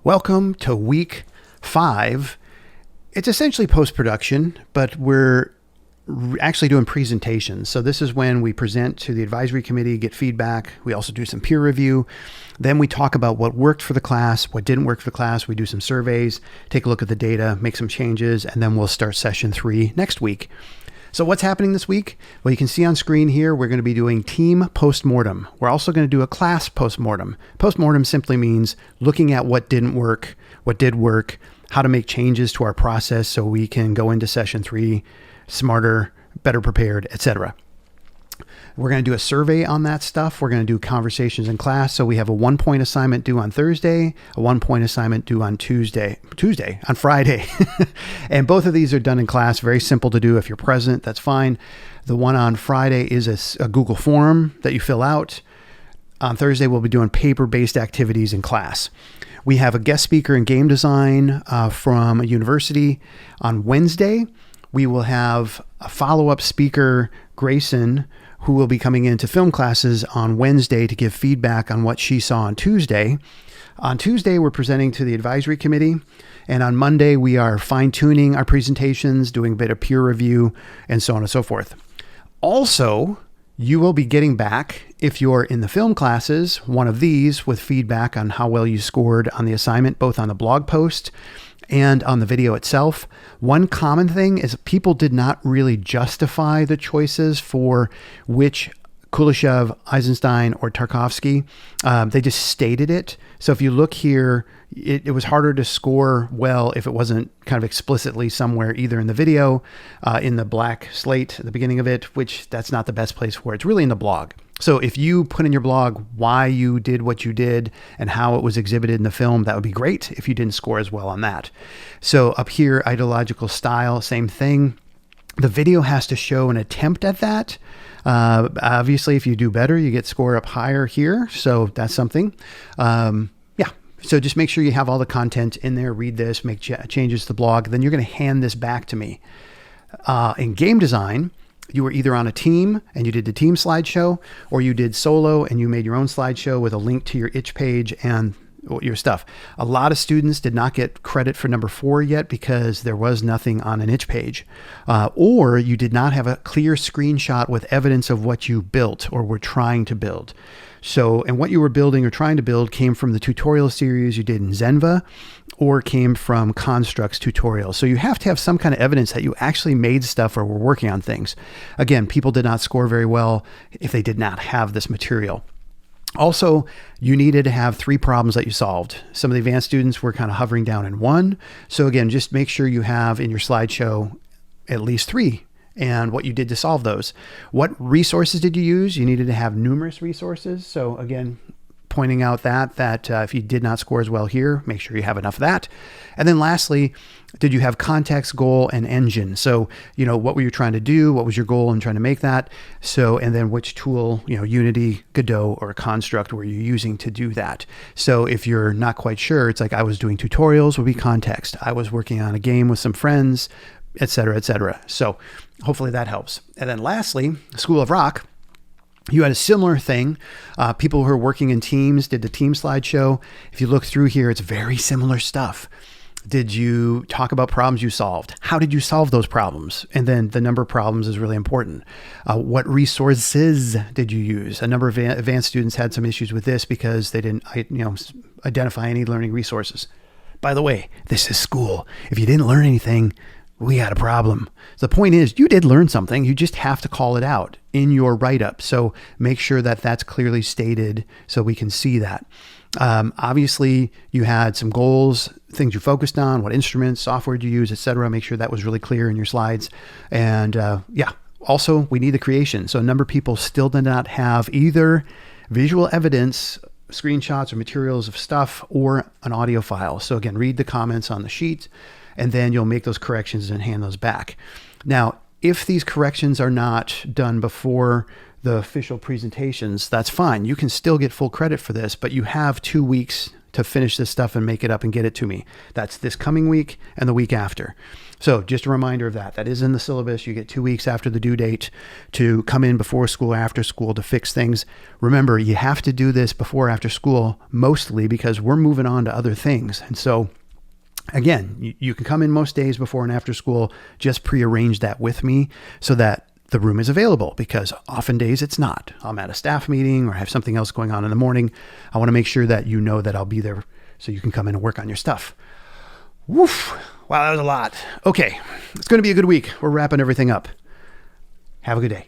Welcome to week 5. It's essentially post-production, but we're actually doing presentations. So this is when we present to the advisory committee, get feedback. We also do some peer review. Then we talk about what worked for the class, what didn't work for the class. We do some surveys, take a look at the data, make some changes, and then we'll start session 3 next week. So what's happening this week? Well, you can see on screen here, we're going to be doing team postmortem. We're also going to do a class postmortem. Postmortem simply means looking at what didn't work, what did work, how to make changes to our process so we can go into session 3 smarter, better prepared, etc. We're going to do a survey on that stuff. We're going to do conversations in class. So we have a 1-point assignment due on Thursday, a 1-point assignment due on on Friday. And both of these are done in class. Very simple to do. If you're present, that's fine. The one on Friday is a Google form that you fill out. On Thursday, we'll be doing paper-based activities in class. We have a guest speaker in game design from a university. On Wednesday, we will have a follow-up speaker, Grayson, who will be coming into film classes on Wednesday to give feedback on what she saw on Tuesday. On Tuesday, we're presenting to the advisory committee. And on Monday, we are fine-tuning our presentations, doing a bit of peer review, and so on and so forth. Also, you will be getting back, if you're in the film classes, one of these with feedback on how well you scored on the assignment, both on the blog post and on the video itself. One common thing is people did not really justify the choices for which Kuleshov, Eisenstein, or Tarkovsky. They just stated it. So if you look here, it was harder to score well if it wasn't kind of explicitly somewhere, either in the video, in the black slate at the beginning of it, which that's not the best place for it. It's really in the blog. So if you put in your blog why you did what you did and how it was exhibited in the film, that would be great if you didn't score as well on that. So up here, ideological style, same thing. The video has to show an attempt at that. Obviously, if you do better, you get score up higher here. So that's something. So just make sure you have all the content in there, read this, make changes to the blog. Then you're going to hand this back to me. In game design, you were either on a team and you did the team slideshow, or you did solo and you made your own slideshow with a link to your itch page and your stuff. A lot of students did not get credit for number 4 yet because there was nothing on an itch page, or you did not have a clear screenshot with evidence of what you built or were trying to build. So, and what you were building or trying to build came from the tutorial series you did in Zenva or came from Constructs tutorials. So you have to have some kind of evidence that you actually made stuff or were working on things. Again, people did not score very well if they did not have this material. Also, you needed to have 3 problems that you solved. Some of the advanced students were kind of hovering down in 1. So again, just make sure you have in your slideshow at least 3 and what you did to solve those. What resources did you use? You needed to have numerous resources. So again, pointing out that if you did not score as well here, make sure you have enough of that. And then lastly, did you have context, goal, and engine? So, what were you trying to do? What was your goal in trying to make that? So, and then which tool, Unity, Godot, or Construct were you using to do that? So if you're not quite sure, it's like I was doing tutorials would be context. I was working on a game with some friends, etc., etc. So hopefully that helps. And then lastly, School of Rock. You had a similar thing. People who are working in teams did the team slideshow. If you look through here, it's very similar stuff. Did you talk about problems you solved? How did you solve those problems? And then the number of problems is really important. What resources did you use? A number of advanced students had some issues with this because they didn't identify any learning resources. By the way, this is school. If you didn't learn anything, we had a problem. The point is, you did learn something. You just have to call it out in your write-up. So make sure that that's clearly stated so we can see that. Obviously, you had some goals, things you focused on, what instruments, software you use, etc. Make sure that was really clear in your slides. And also, we need the creation. So a number of people still did not have either visual evidence, screenshots or materials of stuff, or an audio file. So again, read the comments on the sheet, and then you'll make those corrections and hand those back. Now, if these corrections are not done before the official presentations, that's fine. You can still get full credit for this, but you have 2 weeks to finish this stuff and make it up and get it to me. That's this coming week and the week after. So just a reminder of that. That is in the syllabus. You get 2 weeks after the due date to come in before school or after school to fix things. Remember, you have to do this before or after school, mostly because we're moving on to other things. And so again, you can come in most days before and after school. Just prearrange that with me so that the room is available, because often days it's not. I'm at a staff meeting or have something else going on in the morning. I want to make sure that you know that I'll be there so you can come in and work on your stuff. Woof. Wow, that was a lot. Okay, it's going to be a good week. We're wrapping everything up. Have a good day.